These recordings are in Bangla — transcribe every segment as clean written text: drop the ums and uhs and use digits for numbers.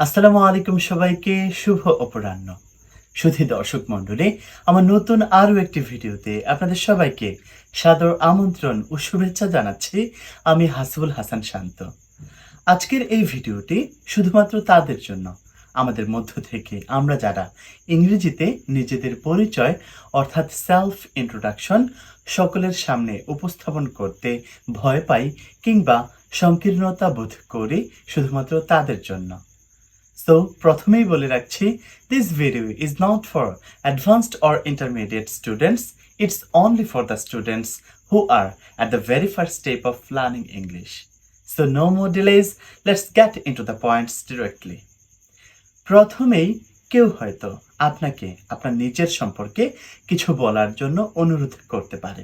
আসসালামু আলাইকুম সবাইকে শুভ অপরাহ্ন। সুধী দর্শক মণ্ডলী, আমার নতুন আরও একটি ভিডিওতে আপনাদের সবাইকে সাদর আমন্ত্রণ ও শুভেচ্ছা জানাচ্ছি। আমি হাসিবুল হাসান শান্ত। আজকের এই ভিডিওটি শুধুমাত্র তাদের জন্য, আমাদের মধ্য থেকে আমরা যারা ইংরেজিতে নিজেদের পরিচয় অর্থাৎ সেলফ ইন্ট্রোডাকশন সকলের সামনে উপস্থাপন করতে ভয় পাই কিংবা সংকীর্ণতা বোধ করি, শুধুমাত্র তাদের জন্য। So, প্রথমেই বলে রাখছি, this video is not for advanced or intermediate students. It's only for the students who are at the very first step of learning English. So, no more delays. Let's get into the points directly. প্রথমেই কেউ হয়তো আপনাকে আপনার নিজের সম্পর্কে কিছু বলার জন্য অনুরোধ করতে পারে।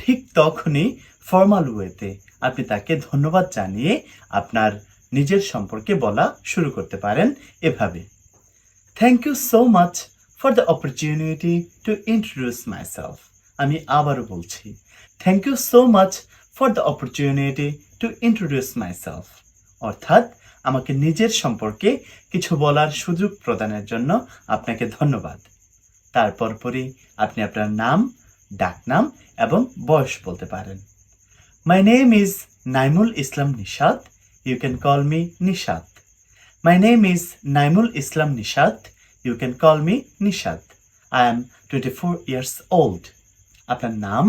ঠিক তখনই ফর্মাল ওয়েতে আপনি তাকে ধন্যবাদ জানিয়ে আপনার নিজের সম্পর্কে বলা শুরু করতে পারেন এভাবে: thank you so much for the opportunity to introduce myself. আমি আবারও বলছি, thank you so much for the opportunity to introduce myself, অর্থাৎ আমাকে নিজের সম্পর্কে কিছু বলার সুযোগ প্রদানের জন্য আপনাকে ধন্যবাদ। তারপর পরই আপনি আপনার নাম, ডাকনাম এবং বয়স বলতে পারেন। My name is Naimul Islam Nishat. You can call me Nishat. My name is Naimul Islam Nishat. You can call me Nishat. I am 24 years old. আপনার নাম,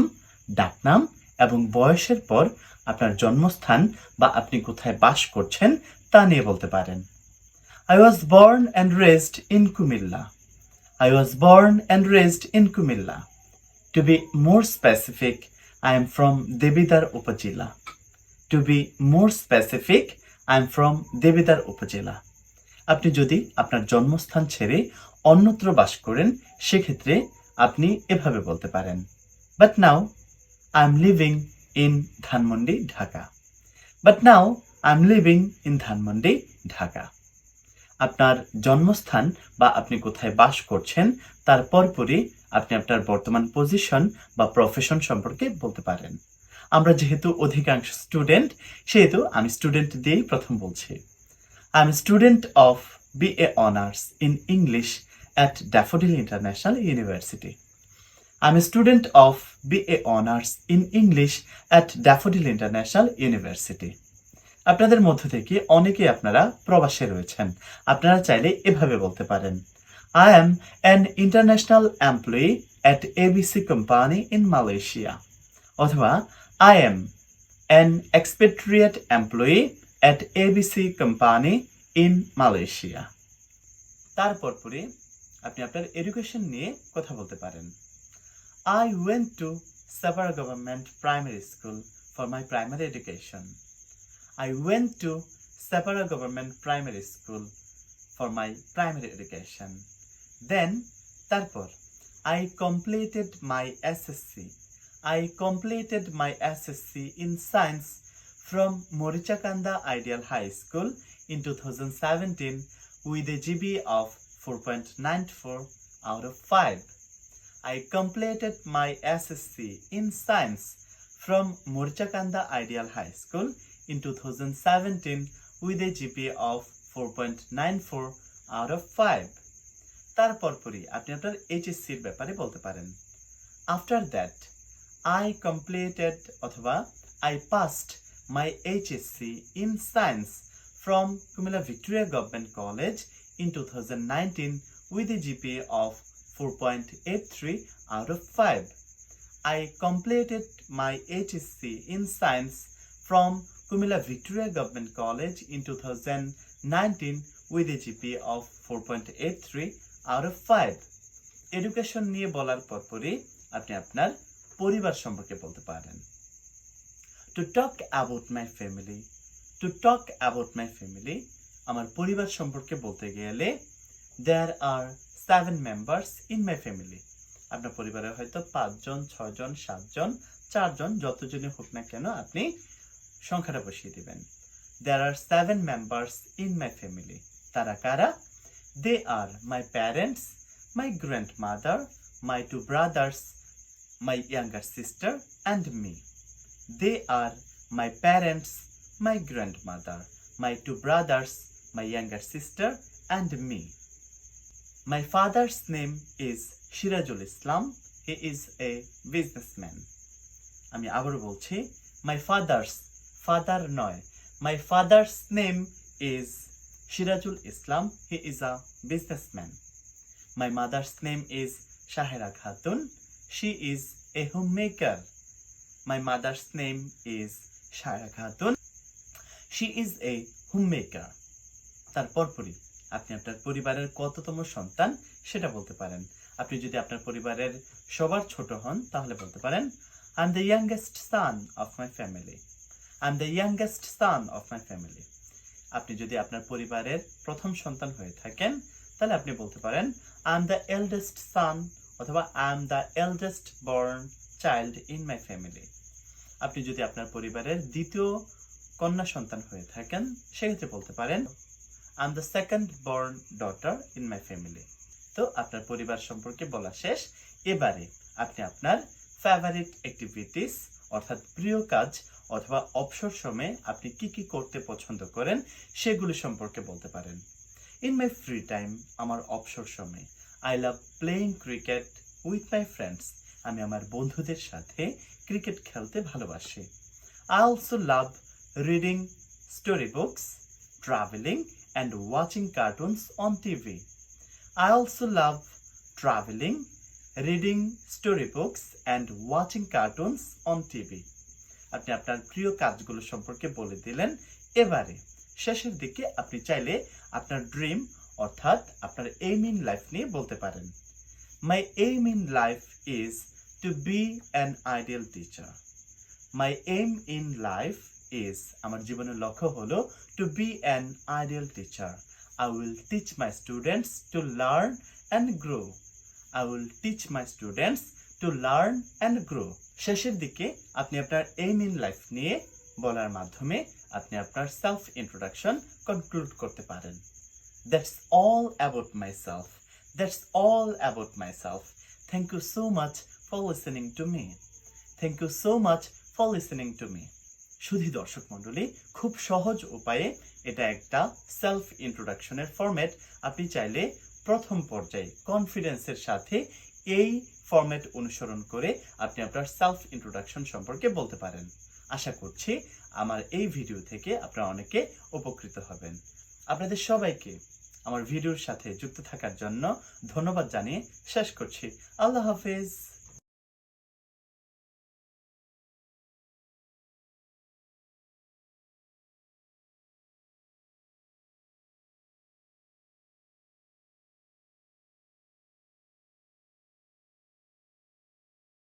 ডাকনাম এবং বয়সের পর আপনার জন্মস্থান বা আপনি কোথায় বাস করছেন তা নিয়ে বলতে পারেন। I was born and raised in Kumilla. I was born and raised in Kumilla. To be more specific, I am from Debidar Upazila. To be more specific, I am from Debidar Upazila. আপনি যদি আপনার জন্মস্থান ছেড়ে অন্যত্র বাস করেন, সেক্ষেত্রে আপনি এভাবে বলতে পারেন: But now I am living in Dhanmondi, Dhaka. But now I am living in Dhanmondi, Dhaka. আপনার জন্মস্থান বা আপনি কোথায় বাস করছেন তার পরপরই আপনি আপনার বর্তমান পজিশন বা প্রফেশন সম্পর্কে বলতে পারেন। আমরা যেহেতু অধিকাংশ স্টুডেন্ট, সেহেতু আমি স্টুডেন্ট দিয়েই প্রথম বলছি। I am student of BA honours in English at daffodil international university. I am student of BA honours in English at daffodil international university. আপনাদের মধ্য থেকে অনেকেই আপনারা প্রবাসে রয়েছেন, আপনারা চাইলে এভাবে বলতে পারেন: I am an international employee at ABC company in Malaysia, অথবা I am an expatriate employee at ABC company in Malaysia. তারপর পরে আপনি আপনার এডুকেশন নিয়ে কথা বলতে পারেন। I went to Sapara Government Primary School for my primary education. I went to Sapara Government Primary School for my primary education. Then, তারপর I completed my SSC. I completed my SSC in Science from Morichakanda Ideal High School in 2017 with a GPA of 4.94 out of 5. I completed my SSC in Science from Morichakanda Ideal High School in 2017 with a GPA of 4.94 out of 5. তারপর পরই আপনি আপনার HSCর ব্যাপারে বলতে পারেন। After that, I completed অথবা I passed my HSC in Science from Kumilla Victoria Government College in 2019 with a GPA of 4.83 out of 5. I completed my HSC in Science from Kumilla Victoria Government College in 2019 with a GPA of 4.83 out of 5. Education নিয়ে বলার পরপরই আপনি আপনার পরিবার সম্পর্কে বলতে পারেন। To talk about my family, to talk about my family, আমার পরিবার সম্পর্কে বলতে গেলে দেয়ার are 7 members in my family. আপনার পরিবারে হয়তো 5 জন, 6 জন, 7 জন, 4 জন, যতজনই হোক না কেন আপনি সংখ্যাটা বসিয়ে দিবেন। There are 7 members in my family. তারা কারা? They are my parents, my grandmother, my 2 brothers, my younger sister and me. They are my parents, my grandmother, my 2 brothers, my younger sister, and me. My father's name is Shirajul Islam. He is a businessman. আমি আবারও বলছি, my father নয়, my father's name is Shirajul Islam. He is a businessman. My mother's name is Shahira Khatun. She is a homemaker. My mother's name is Shahira Khatun. She is a homemaker. তারপর পরি আপনি আপনার পরিবারের কততম সন্তান সেটা বলতে পারেন। আপনি যদি আপনার পরিবারের সবার ছোট হন তাহলে বলতে পারেন I am the youngest son of my family. I am the youngest son of my family. আপনি যদি আপনার পরিবারের প্রথম সন্তান হয়ে থাকেন তাহলে আপনি বলতে পারেন I am the eldest son অথবা I am the eldest born child in my family. আপনি যদি আপনার পরিবারের দ্বিতীয় কন্যা সন্তান হয়ে থাকেন সেক্ষেত্রে বলতে পারেন I am the second born daughter in my family. তো আপনার পরিবার সম্পর্কে বলা শেষ। এবারে আপনি আপনার ফেভারিট অ্যাক্টিভিটিস অর্থাৎ প্রিয় কাজ অথবা অবসর সময়ে আপনি কি কি করতে পছন্দ করেন সেগুলি সম্পর্কে বলতে পারেন। ইন মাই ফ্রি টাইম, আমার অবসর সময়ে I love playing cricket with my friends. আমি আমার বন্ধুদের সাথে ক্রিকেট খেলতে ভালোবাসি। I also love reading story books, travelling and watching cartoons on TV. I also love traveling, reading storybooks and watching cartoons on TV. আপনি আপনার প্রিয় কাজগুলো সম্পর্কে বলে দিলেন। এবারে শেষের দিকে আপনি চাইলে আপনার ড্রিম অর্থাৎ আপনার এইম ইন লাইফ নিয়ে বলতে পারেন। My aim in life is to be an ideal teacher. My aim in life is আমার জীবনের লক্ষ্য হলো to be an ideal teacher. I will teach my students to learn and grow. I will teach my students to learn and grow. শেষের দিকে আপনি আপনার aim in life নিয়ে বলার মাধ্যমে আপনি আপনার সেলফ ইন্ট্রোডাকশন কনক্লুড করতে পারেন। That's all about myself. That's all about myself. Thank you so much for listening to me. Thank you so much for listening to me. সুধী দর্শক মণ্ডলী, খুব সহজ উপায়ে এটা একটা সেলফ ইন্ট্রোডাকশনের ফরম্যাট। আপনি চাইলে প্রথম পর্যায়ে কনফিডেন্সের সাথে এই ফরম্যাট অনুসরণ করে আপনি আপনার সেলফ ইন্ট্রোডাকশন সম্পর্কে বলতে পারেন। আশা করছি আমার এই ভিডিও থেকে আপনারা অনেকে উপকৃত হবেন। আপনাদের সবাইকে আমার ভিডিওর সাথে যুক্ত থাকার জন্য ধন্যবাদ জানিয়ে শেষ করছি। আল্লাহ হাফেজ।